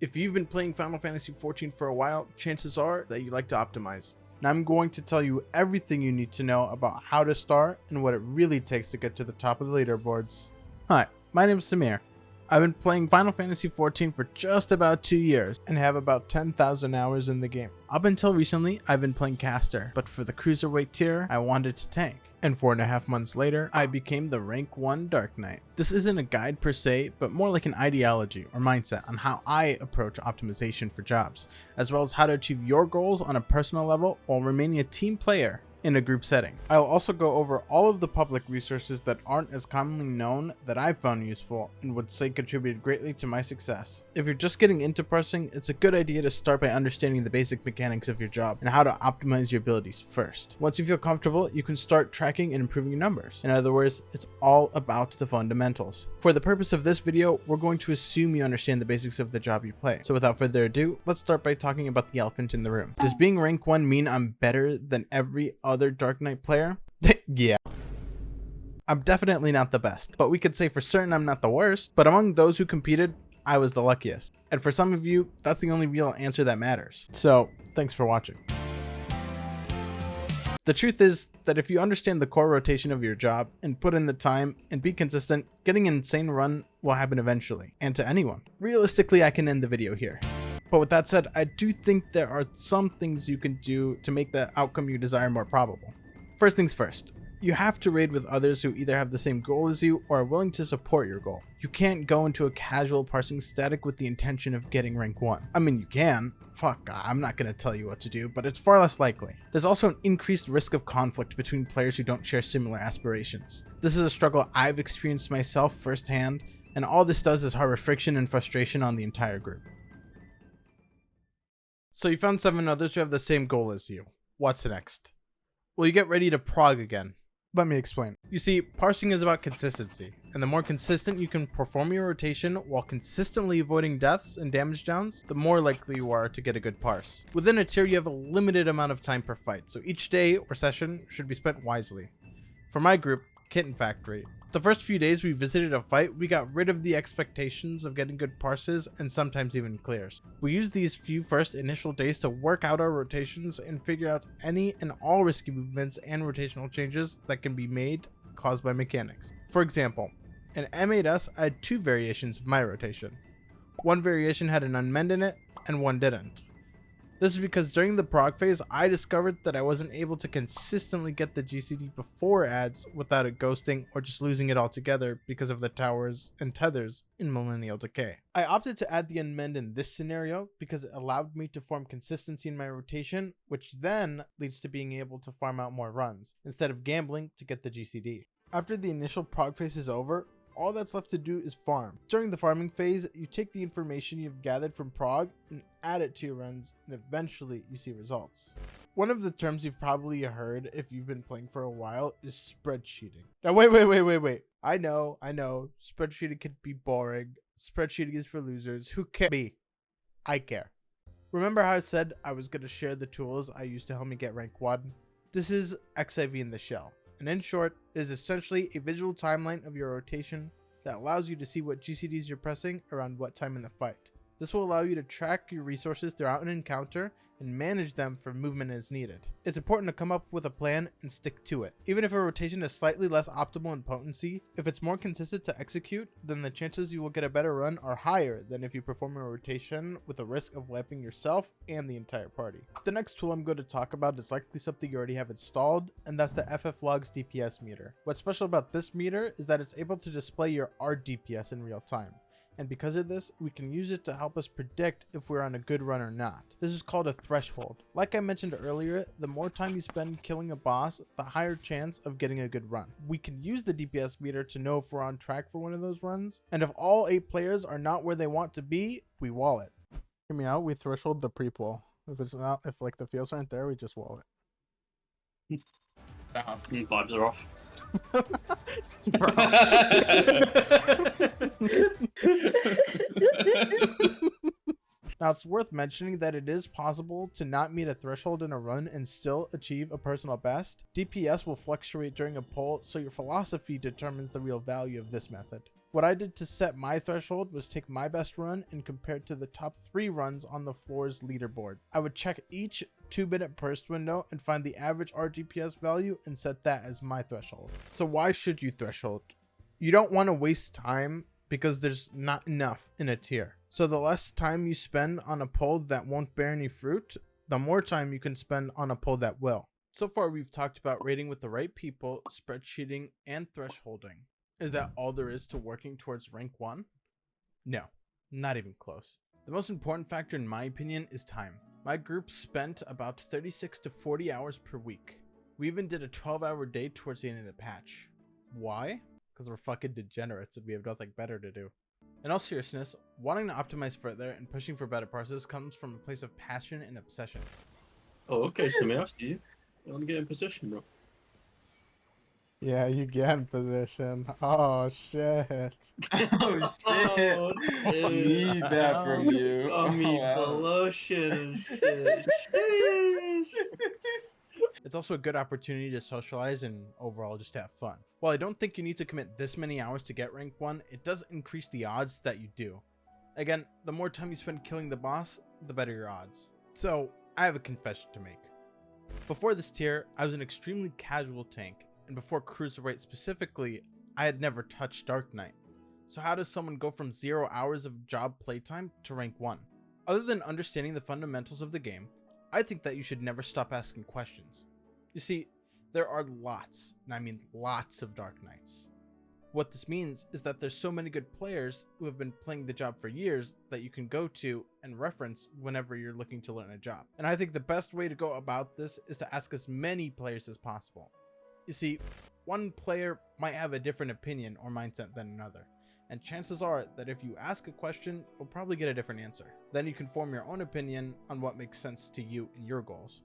If you've been playing Final Fantasy XIV for a while, chances are that you like to optimize. And I'm going to tell you everything you need to know about how to start and what it really takes to get to the top of the leaderboards. Hi, my name is Samir. I've been playing Final Fantasy XIV for just about 2 years and have about 10,000 hours in the game. Up until recently, I've been playing caster, but for the cruiserweight tier, I wanted to tank. And 4.5 months later, I became the rank 1 Dark Knight. This isn't a guide per se, but more like an ideology or mindset on how I approach optimization for jobs, as well as how to achieve your goals on a personal level while remaining a team player in a group setting. I'll also go over all of the public resources that aren't as commonly known that I've found useful and would say contributed greatly to my success. If you're just getting into parsing, it's a good idea to start by understanding the basic mechanics of your job and how to optimize your abilities first. Once you feel comfortable, you can start tracking and improving your numbers. In other words, it's all about the fundamentals. For the purpose of this video, we're going to assume you understand the basics of the job you play. So without further ado, let's start by talking about the elephant in the room. Does being rank 1 mean I'm better than every other Dark Knight player? Yeah. I'm definitely not the best, but we could say for certain I'm not the worst, but among those who competed, I was the luckiest. And for some of you, that's the only real answer that matters. So, thanks for watching. The truth is that if you understand the core rotation of your job and put in the time and be consistent, getting an insane run will happen eventually, and to anyone. Realistically, I can end the video here. But with that said, I do think there are some things you can do to make the outcome you desire more probable. First things first, you have to raid with others who either have the same goal as you or are willing to support your goal. You can't go into a casual parsing static with the intention of getting rank 1. I mean, you can. Fuck, I'm not going to tell you what to do, but it's far less likely. There's also an increased risk of conflict between players who don't share similar aspirations. This is a struggle I've experienced myself firsthand, and all this does is harbor friction and frustration on the entire group. So you found 7 others who have the same goal as you. What's next? Well, you get ready to prog again. Let me explain. You see, parsing is about consistency, and the more consistent you can perform your rotation while consistently avoiding deaths and damage downs, the more likely you are to get a good parse. Within a tier, you have a limited amount of time per fight, so each day or session should be spent wisely. For my group, Kitten Factory, the first few days we visited a fight, we got rid of the expectations of getting good parses and sometimes even clears. We used these few first initial days to work out our rotations and figure out any and all risky movements and rotational changes that can be made caused by mechanics. For example, in M8S, I had 2 variations of my rotation. One variation had an unmend in it and one didn't. This is because during the prog phase, I discovered that I wasn't able to consistently get the GCD before ads without it ghosting or just losing it altogether because of the towers and tethers in Millennial Decay. I opted to add the unmend in this scenario because it allowed me to form consistency in my rotation, which then leads to being able to farm out more runs, instead of gambling to get the GCD. After the initial prog phase is over, all that's left to do is farm. During the farming phase, you take the information you've gathered from prog and add it to your runs, and eventually you see results. One of the terms you've probably heard if you've been playing for a while is spreadsheeting. Now wait. I know, spreadsheeting can be boring. Spreadsheeting is for losers. Who cares? Me. I care. Remember how I said I was going to share the tools I used to help me get rank 1? This is FFXIV in the shell. And in short, it is essentially a visual timeline of your rotation that allows you to see what GCDs you're pressing around what time in the fight. This will allow you to track your resources throughout an encounter and manage them for movement as needed. It's important to come up with a plan and stick to it. Even if a rotation is slightly less optimal in potency, if it's more consistent to execute, then the chances you will get a better run are higher than if you perform a rotation with a risk of wiping yourself and the entire party. The next tool I'm going to talk about is likely something you already have installed, and that's the FFlogs DPS meter. What's special about this meter is that it's able to display your art DPS in real time. And because of this, we can use it to help us predict if we're on a good run or not. This is called a threshold. Like I mentioned earlier, the more time you spend killing a boss, the higher chance of getting a good run. We can use the DPS meter to know if we're on track for one of those runs, and if all 8 players are not where they want to be, we wall it. Hear me out, we threshold the pre-pull. If like the fields aren't there, we just wall it. Vibes are off. Now, it's worth mentioning that it is possible to not meet a threshold in a run and still achieve a personal best. DPS will fluctuate during a pull, so your philosophy determines the real value of this method. What I did to set my threshold was take my best run and compare it to the top 3 runs on the floor's leaderboard. I would check each 2-minute burst window and find the average RGPS value and set that as my threshold. So why should you threshold? You don't want to waste time because there's not enough in a tier. So the less time you spend on a pull that won't bear any fruit, the more time you can spend on a pull that will. So far we've talked about raiding with the right people, spreadsheeting, and thresholding. Is that all there is to working towards rank 1? No, not even close. The most important factor in my opinion is time. My group spent about 36 to 40 hours per week. We even did a 12-hour day towards the end of the patch. Why? Because we're fucking degenerates and we have nothing better to do. In all seriousness, wanting to optimize further and pushing for better parses comes from a place of passion and obsession. Oh, okay, Samir, I see you. I'm getting position, bro. Yeah, you get in position. Oh shit. Oh shit! Oh, I shit. need that from you. I mean, wow. below shit and shit. Sheesh. It's also a good opportunity to socialize and overall just have fun. While I don't think you need to commit this many hours to get rank 1, it does increase the odds that you do. Again, the more time you spend killing the boss, the better your odds. So, I have a confession to make. Before this tier, I was an extremely casual tank, and before Cruiserweight specifically, I had never touched Dark Knight. So how does someone go from 0 hours of job playtime to rank 1? Other than understanding the fundamentals of the game, I think that you should never stop asking questions. You see, there are lots, and I mean lots of Dark Knights. What this means is that there's so many good players who have been playing the job for years that you can go to and reference whenever you're looking to learn a job. And I think the best way to go about this is to ask as many players as possible. You see, one player might have a different opinion or mindset than another, and chances are that if you ask a question, you'll probably get a different answer. Then you can form your own opinion on what makes sense to you and your goals.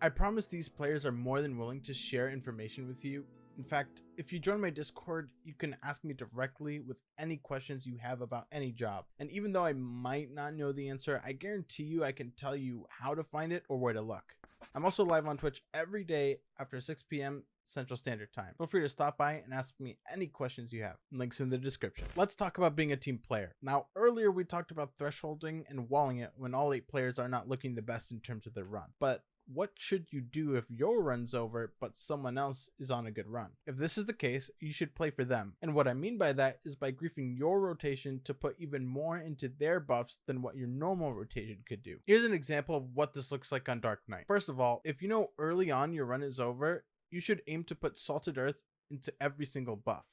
I promise these players are more than willing to share information with you. In fact, if you join my Discord, you can ask me directly with any questions you have about any job. And even though I might not know the answer, I guarantee you I can tell you how to find it or where to look. I'm also live on Twitch every day after 6 p.m. Central Standard Time. Feel free to stop by and ask me any questions you have. Links in the description. Let's talk about being a team player. Now, earlier we talked about thresholding and walling it when all 8 players are not looking the best in terms of their run. But what should you do if your run's over but someone else is on a good run? If this is the case, you should play for them. And what I mean by that is by griefing your rotation to put even more into their buffs than what your normal rotation could do. Here's an example of what this looks like on Dark Knight. First of all, if you know early on your run is over, you should aim to put Salted Earth into every single buff.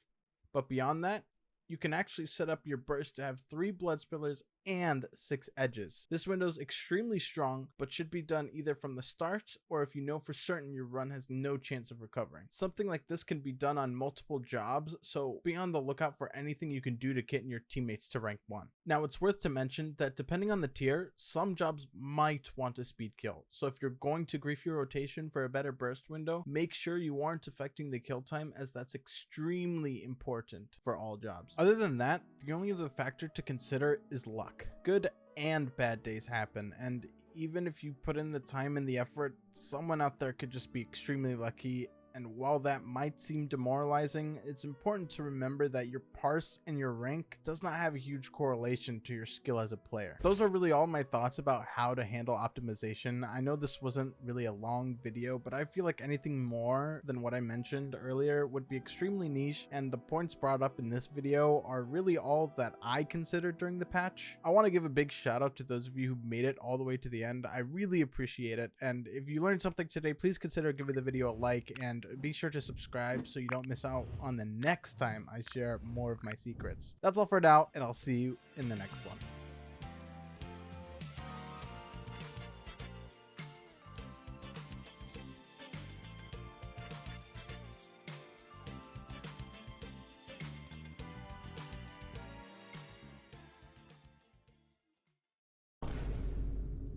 But beyond that, you can actually set up your burst to have 3 blood spillers and 6 edges. This window is extremely strong, but should be done either from the start or if you know for certain your run has no chance of recovering. Something like this can be done on multiple jobs, so be on the lookout for anything you can do to get your teammates to rank 1. Now it's worth to mention that depending on the tier, some jobs might want a speed kill, so if you're going to grief your rotation for a better burst window, make sure you aren't affecting the kill time, as that's extremely important for all jobs. Other than that, the only other factor to consider is luck. Good and bad days happen, and even if you put in the time and the effort, someone out there could just be extremely lucky. And while that might seem demoralizing, it's important to remember that your parse and your rank does not have a huge correlation to your skill as a player. Those are really all my thoughts about how to handle optimization. I know this wasn't really a long video, but I feel like anything more than what I mentioned earlier would be extremely niche, and the points brought up in this video are really all that I considered during the patch. I want to give a big shout out to those of you who made it all the way to the end. I really appreciate it, and if you learned something today, please consider giving the video a like, and be sure to subscribe so you don't miss out on the next time I share more of my secrets. That's all for now, and I'll see you in the next one.